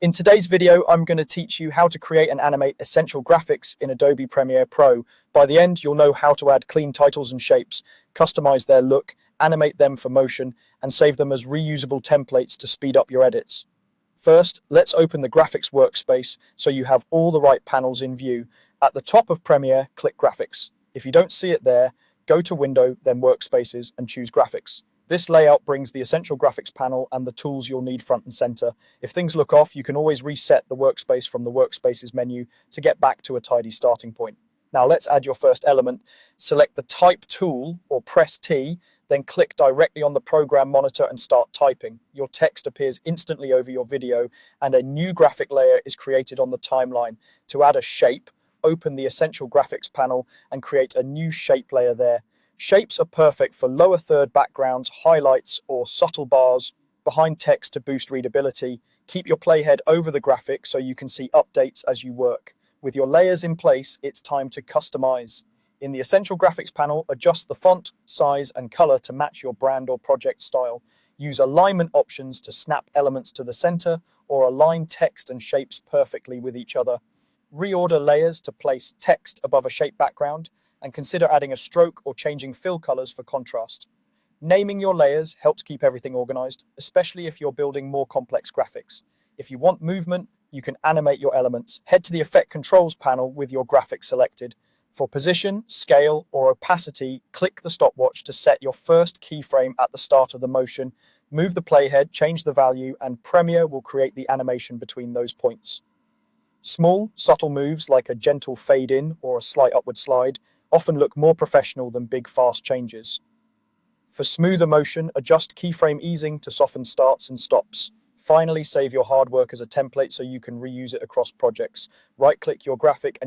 In today's video, I'm going to teach you how to create and animate essential graphics in Adobe Premiere Pro. By the end, you'll know how to add clean titles and shapes, customize their look, animate them for motion, and save them as reusable templates to speed up your edits. First, let's open the graphics workspace so you have all the right panels in view. At the top of Premiere, click Graphics. If you don't see it there, go to Window, then Workspaces, and choose Graphics. This layout brings the essential graphics panel and the tools you'll need front and center. If things look off, you can always reset the workspace from the Workspaces menu to get back to a tidy starting point. Now let's add your first element. Select the Type tool or press T, then click directly on the program monitor and start typing. Your text appears instantly over your video and a new graphic layer is created on the timeline. To add a shape, open the Essential Graphics panel and create a new shape layer there. Shapes are perfect for lower third backgrounds, highlights, or subtle bars behind text to boost readability. Keep your playhead over the graphic so you can see updates as you work. With your layers in place, it's time to customize. In the Essential Graphics panel, adjust the font, size, and color to match your brand or project style. Use alignment options to snap elements to the center or align text and shapes perfectly with each other. Reorder layers to place text above a shape background, and consider adding a stroke or changing fill colors for contrast. Naming your layers helps keep everything organized, especially if you're building more complex graphics. If you want movement, you can animate your elements. Head to the Effect Controls panel with your graphic selected. For position, scale, or opacity, click the stopwatch to set your first keyframe at the start of the motion. Move the playhead, change the value, and Premiere will create the animation between those points. Small, subtle moves like a gentle fade in or a slight upward slide often look more professional than big, fast changes. For smoother motion, adjust keyframe easing to soften starts and stops. Finally, save your hard work as a template so you can reuse it across projects. Right-click your graphic and